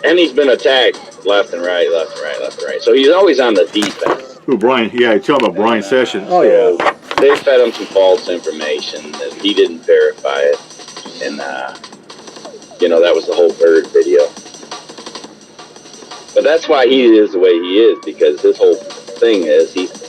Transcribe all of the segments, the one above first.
And he's been attacked left and right, left and right, left and right. So he's always on the defense. Who, Brian? Yeah, I tell him about Brian Sessions. Oh, yeah. They fed him some false information that he didn't verify it. And, you know, that was the whole bird video. But that's why he is the way he is, because his whole thing is he has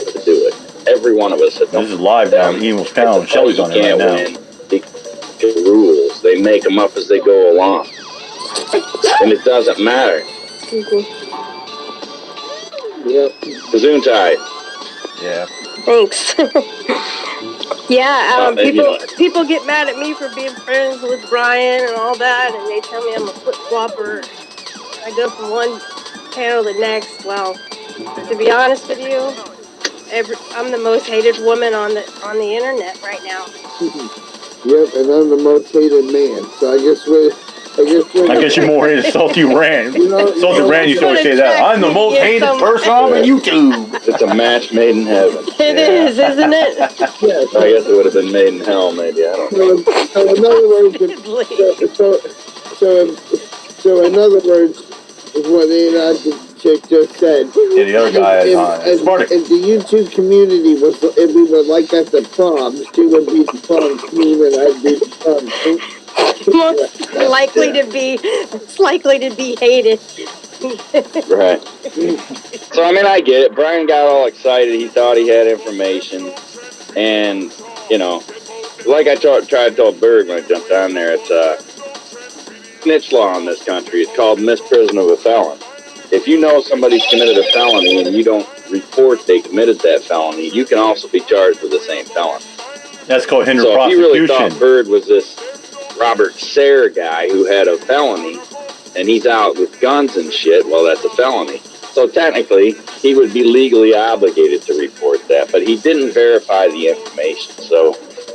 to do it. Every one of us. This is live down in Evil's Town. Shelly's on it right now. The rules. They make them up as they go along. And it doesn't matter. Yep. Gesundheit. Yeah. Thanks. Yeah, people get mad at me for being friends with Brian and all that, and they tell me I'm a flip-flopper. I go from one panel to the next. Well, to be honest with you, I'm the most hated woman on the internet right now. Yep, and I'm the most hated man. So I guess you're more hated. Salty Rand. Salty Rand used to always say that. I'm the most hated person on YouTube. It's a match made in heaven. It is, isn't it? Yes. I guess it would have been made in hell, maybe. I don't know. So in other words, so in other words, is what AnarChicchic just said. Yeah, the other guy is on Spartagus. And the YouTube community we were like at the proms. She would be the prom queen and I'd be the prom king. Most likely to be hated. Right. So, I mean, I get it. Brian got all excited. He thought he had information. And, you know, like I tried to tell Berg when I jumped on there, it's snitch law in this country. It's called misprision of a felon. If you know somebody's committed a felony and you don't report they committed that felony, you can also be charged with the same felony. That's called hinder prosecution. So if you really thought Bird was this Robert Sayre guy who had a felony and he's out with guns and shit, well, that's a felony. So technically, he would be legally obligated to report that, but he didn't verify the information, so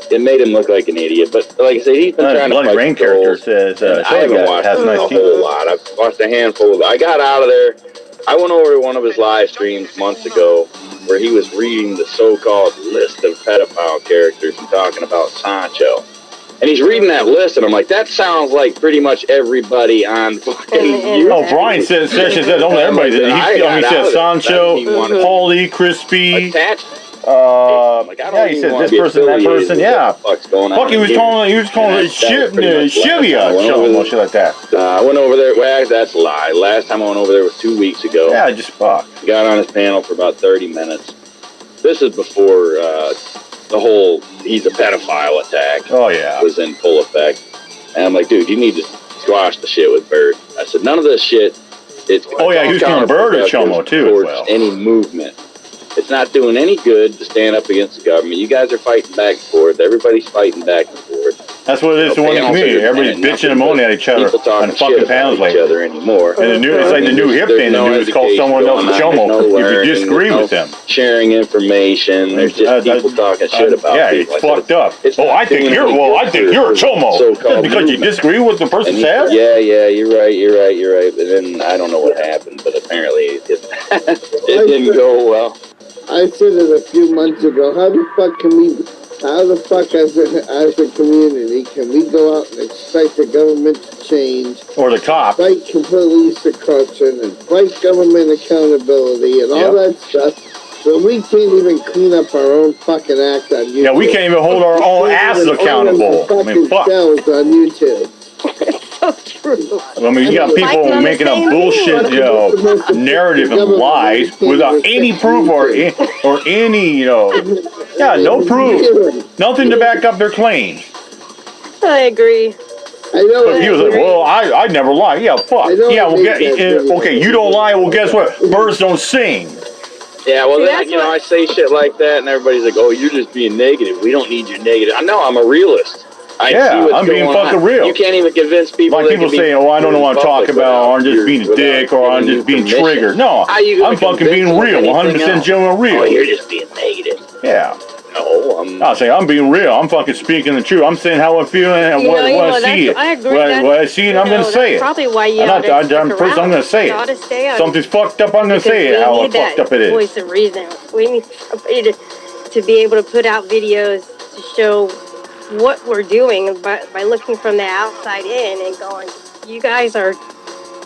it made him look like an idiot. But like I said, he's been trying to fight Rain character says, I haven't watched a whole lot. I've watched a handful. I got out of there. I went over to one of his live streams months ago where he was reading the so-called list of pedophile characters and talking about Sancho. And he's reading that list, and I'm like, that sounds like pretty much everybody on fucking YouTube. Oh, Brian said, Sessions said, only everybody did. He said Sancho, Paulie, Crispy. Yeah, he said this person, that person, yeah. Fuck, he was calling it Shivia, shit like that. I went over there, well, that's a lie. Last time I went over there was 2 weeks ago. Yeah, just fuck. Got on his panel for about 30 minutes. This is before the whole he's a pedophile attack was in full effect. And I'm like, dude, you need to squash the shit with Bird. I said, none of this shit. He was calling Bird a chomo too. Any movement. It's not doing any good to stand up against the government. You guys are fighting back and forth. Everybody's fighting back and forth. That's what it is to one community. Everybody's bitching and moaning at each other on fucking panels like other anymore. And it's like the new hip thing. The news calls someone else a chomo if you disagree with them. Sharing information. There's just people talking shit about people. Yeah, it's fucked up. I think you're a chomo. Because you disagree with the person says? Yeah, you're right. And then I don't know what happened, but apparently it didn't go well. I said it a few months ago. How the fuck as a community can we go out and expect the government to change? Or the cops. Fight police corruption and fight government accountability and all that stuff. So we can't even clean up our own fucking act on YouTube. Yeah, we can't even hold our own asses accountable. I mean, fuck. On YouTube. So true. I mean, you got people making up bullshit, narrative and lies without any proof or any, no proof, nothing to back up their claims. I agree. I know. But he was like, well, I never lie. Yeah, fuck. Yeah, well, okay, you don't lie. Well, guess what? Birds don't sing. Yeah, well, then, I say shit like that, and everybody's like, oh, you're just being negative. We don't need your negative. I know, I'm a realist. I'm being fucking real. You can't even convince people. Like people say, oh, I don't know what I'm talking about, or I'm just being a dick, or I'm just being triggered. No, I'm fucking being real, 100% genuine real. Oh, you're just being negative. Yeah. No, I'll say I'm being real. I'm fucking speaking the truth. I'm saying how I feel and what I see it. I agree. What I see it, I'm going to say it. Probably why you I'm going to say it. Something's fucked up, I'm going to say it, how fucked up it is. Voice of reason. We need to be able to put out videos to show what we're doing by looking from the outside in and going, you guys are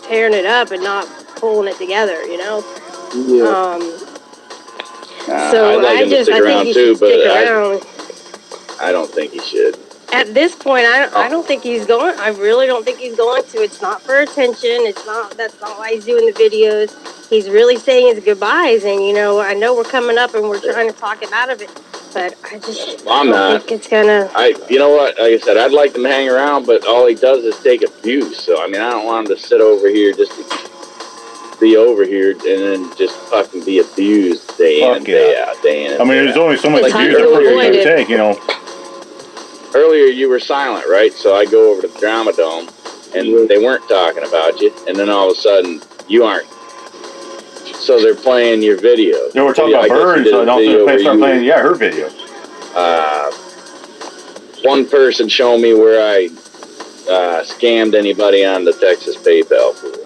tearing it up and not pulling it together, you know? Yeah. So I'd like him to stick around too, but I don't think he should. At this point, I don't think he's going. I really don't think he's going to. It's not for attention. It's not. That's not why he's doing the videos. He's really saying his goodbyes, and you know, I know we're coming up and we're trying to talk him out of it, but I just don't think it's gonna. You know what? Like I said, I'd like him to hang around, but all he does is take abuse. So I mean, I don't want him to sit over here just to be over here and then just fucking be abused day in and day out, day in. I mean, there's only so much abuse a person can take, you know. Earlier, you were silent, right? So I go over to the Drama Dome, and they weren't talking about you, and then all of a sudden, you aren't. So they're playing your videos. They were talking about birds, so I don't think they start playing, her videos. One person showed me where I scammed anybody on the Texas PayPal pool.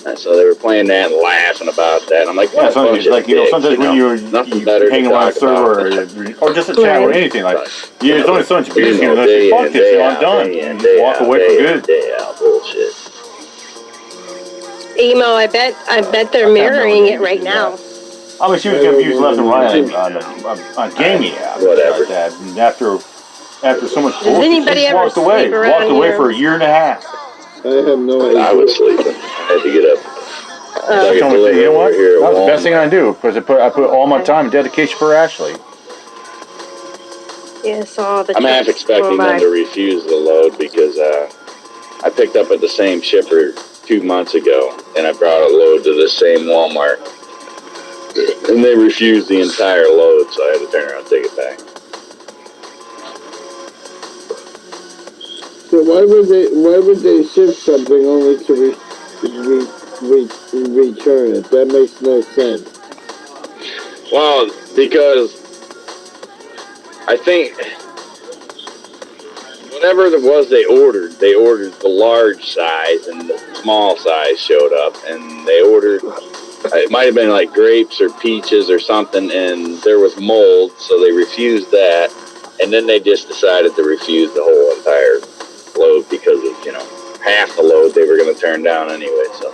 And so they were playing that and laughing about that. I'm like, what a bunch of dicks, sometimes when you're hanging around a server or just a chat or anything like that, there's only so much abuse, you know, fuck this, I'm done. And just walk away for good. Bullshit. Emo, I bet they're mirroring it right now. I mean, she was getting abused left and right on gaming apps. Whatever. Like that. And after so much Does anybody ever walked away for a year and a half. I have no idea. I was sleeping. I had to get up. You know what? That was the best thing I do because I put all my time and dedication for Ashley. Yeah, saw the. I'm half expecting them to refuse the load because I picked up at the same shipper 2 months ago and I brought a load to the same Walmart and they refused the entire load, so I had to turn around and take it back. So why would they ship something only to return it? That makes no sense. Well, because I think whatever it was they ordered the large size and the small size showed up, and they ordered, it might have been like grapes or peaches or something, and there was mold, so they refused that, and then they just decided to refuse the whole entire load because of, you know, half the load they were going to turn down anyway, so.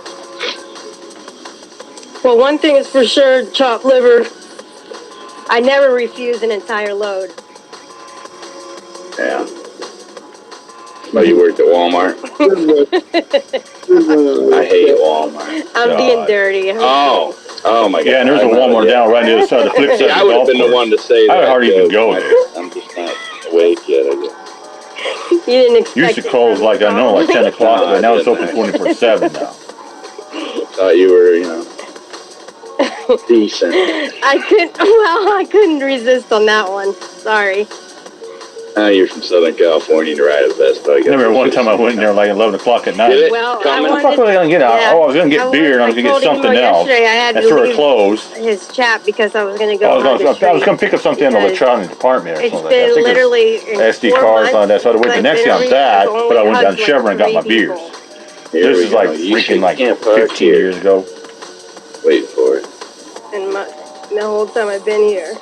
Well, one thing is for sure, chopped liver. I never refuse an entire load. Yeah. Oh, you worked at Walmart? I hate Walmart. I'm being dirty. Oh my God. Yeah, and there's a Walmart down right near the side of the flip side. I would have been the one to say that. I would hardly even go there. I'm just not awake yet, I guess. You didn't expect Used to close like 10 o'clock, but now it's open 24/7 now. Thought you were, you know, decent. I couldn't resist on that one. Sorry. You're from Southern California to ride at Best Buy. I remember one time I went in there like 11 o'clock at night. Did it? Well, What the fuck was I going to get out? Yeah, I was going to get beer and I was going to get something else. That's where it closed. His chat because I was going to go. I was going to pick up something in the electronic department or it's something like that. been literally SD cards on that, so I had to wait the next day on that, but I went down to Chevron and got my beers. This is like freaking like 15 years ago. Wait for it. And the whole time I've been here.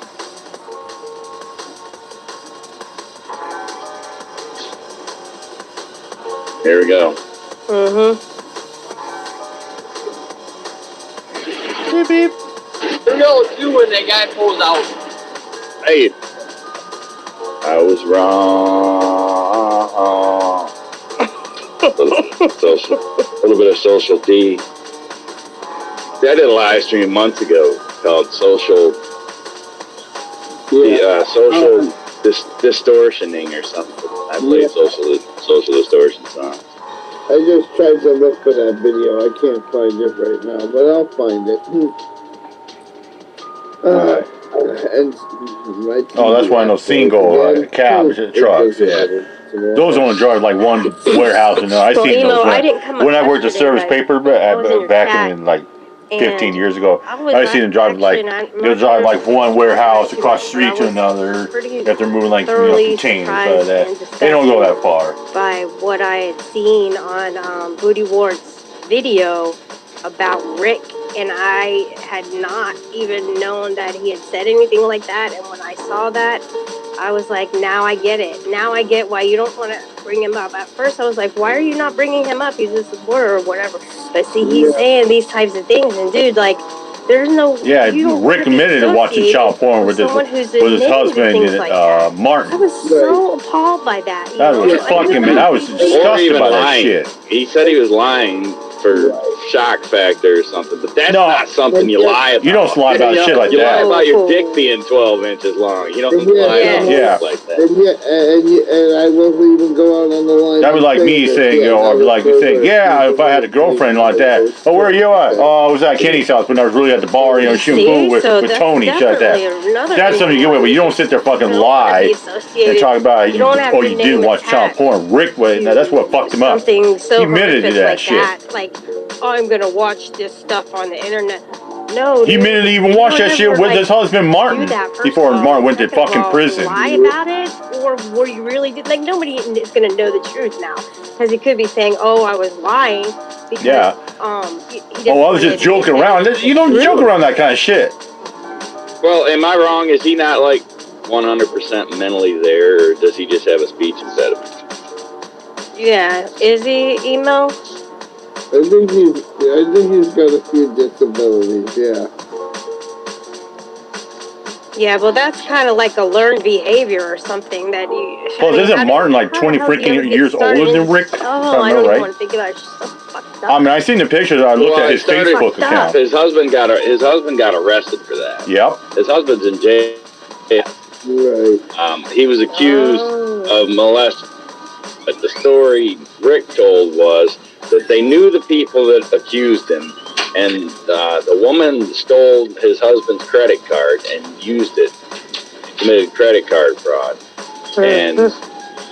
Here we go. Mm-hmm. Beep, beep. Here we go, too, when that guy pulls out. Hey, I was wrong. A little bit of social D. See, I did a live stream months ago called social distortioning or something. I played social distortion songs. I just tried to look for that video. I can't find it right now, but I'll find it. And that's why I know single cabs, trucks, yeah. Those only drive like one warehouse, and I seen those when I worked at Service Paper back in like 15 years ago. I seen them drive they'll drive like one warehouse across the street to another if they're moving like containers. They don't go that far. By what I had seen on Booty Ward's video about Rick, and I had not even known that he had said anything like that. And when I saw that, I was like, now I get it. Now I get why you don't want to bring him up. At first, I was like, why are you not bringing him up? He's a supporter or whatever. But see, he's saying these types of things, and dude, like, there's no. Yeah, Rick admitted to watching child porn with his husband, like Martin. I was so appalled by that. That was fucking man. I was disgusted by that shit. He said he was lying for shock factor or something, but that's not something you lie about. You don't lie about shit like you that. You lie about your dick being 12 inches long. You don't lie about shit like that. And I won't even go out on the line. That was like me saying, or like saying, yeah, if I had a girlfriend like that. Oh, where are you at? Oh, I was at Kenny's house when I was really at the bar, shooting pool with Tony, shit like that. That's something you get with, but you don't sit there fucking lie and talk about you didn't watch child porn. Rick, now that's what fucked him up. He admitted to that shit. Like, I'm gonna watch this stuff on the internet. No, he admitted to even watch that shit with his husband Martin before Martin went to fucking prison. Lie about it, or were you really like nobody is gonna know the truth now because he could be saying, "Oh, I was lying." Because, I was just joking around. You don't joke around that kind of shit. Well, am I wrong? Is he not like 100% mentally there, or does he just have a speech impediment? Yeah, is he emo? I think he's got a few disabilities, yeah. Yeah, well, that's kind of like a learned behavior or something that you... Well, isn't Martin like 20 freaking years older than Rick? Oh, I don't even want to think about it. It's just so fucked up. I mean, I seen the pictures. I looked at his Facebook account. His husband got arrested for that. Yep. His husband's in jail. Right. He was accused of molesting. But the story Rick told was that they knew the people that accused him, and the woman stole his husband's credit card and used it, committed credit card fraud, and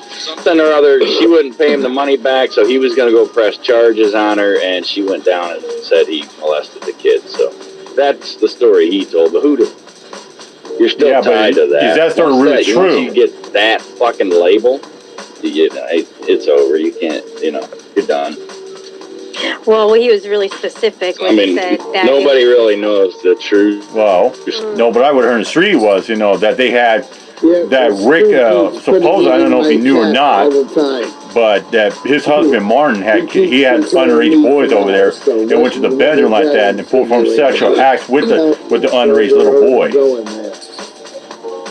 something or other, she wouldn't pay him the money back, so he was going to go press charges on her, and she went down and said he molested the kid. So that's the story he told. But you're still tied to that. Is that sort of really true? Once you get that fucking label, it's over. You can't, you're done. Well, he was really specific when he said that. Nobody really knows the truth. Well, no, but I would have heard in the street was, that they had, that Rick, supposedly, I don't know if he knew or not, but that his husband, Martin, he had underage boys over there and went to the bedroom like that and performed sexual acts with the underage little boys.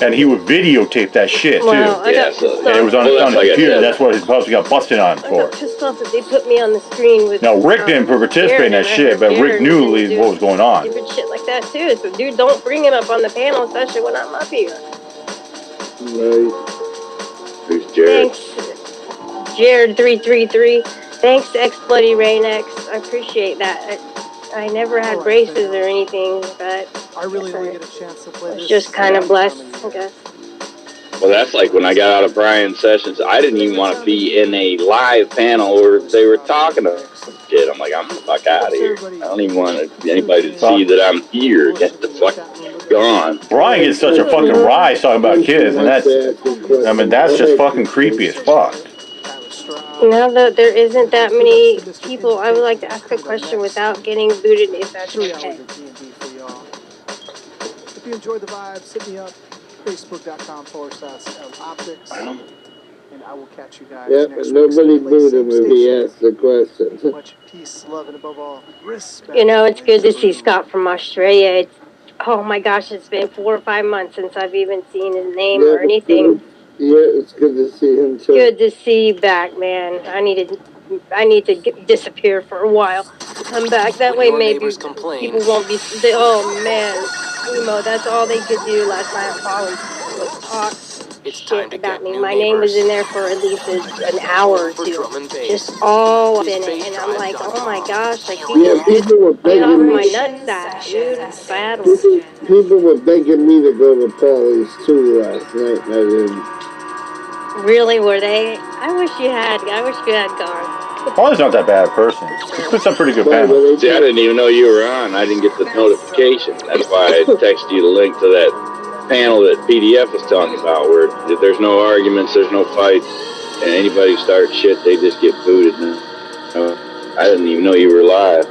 And he would videotape that shit, too. Well, and it was on the computer. That's what his husband got busted on for. I got pissed off that they put me on the screen with... Now, Rick didn't participate in that shit, but Rick knew what was going on. Stupid shit like that, too. So, dude, don't bring him up on the panel, especially when I'm up here. Right. Who's Jared? Thanks, Jared333. Thanks, X-Bloody Rain X. I appreciate that. I never had braces or anything, but I really only get a chance to play I was just kind of blessed, I guess. Well, that's like when I got out of Brian's sessions, I didn't even want to be in a live panel where they were talking about shit. I'm like, I'm the fuck out of here. I don't even want anybody to see that I'm here. Get the fuck gone. Brian gets such a fucking rise talking about kids, and that's just fucking creepy as fuck. Now that there isn't that many people, I would like to ask a question without getting booted, if that's okay. If you enjoyed the vibes, hit me up, facebook.com/optics, and I will catch you guys next week. Nobody booed him if he asked the question. Much peace, love, and above all, respect. It's good to see Scott from Australia. Oh my gosh, it's been 4 or 5 months since I've even seen his name or anything. Yeah, it's good to see him too. Good to see you back, man. I need to disappear for a while. Come back. That way maybe people won't be... oh, man. Emo, that's all they could do last night was talk shit about me. My name was in there for at least an hour or two. Just all in it. And I'm like, oh my gosh. Like, people were begging me. My nutsack, dude. It's bad. People were begging me to go to Paulie's too last night, and I didn't. Really, were they? I wish you had gone. Paulie's not that bad a person. He puts up pretty good panels. See, I didn't even know you were on. I didn't get the notification. That's why I texted you the link to that panel that PDF was talking about, where there's no arguments, there's no fights, and anybody who starts shit, they just get booted. I didn't even know you were live. I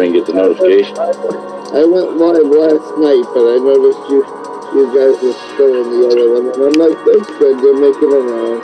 didn't get the notification. I went live last night, but I noticed you you guys were stolen the other one. And I'm like, that's good, they're making a round.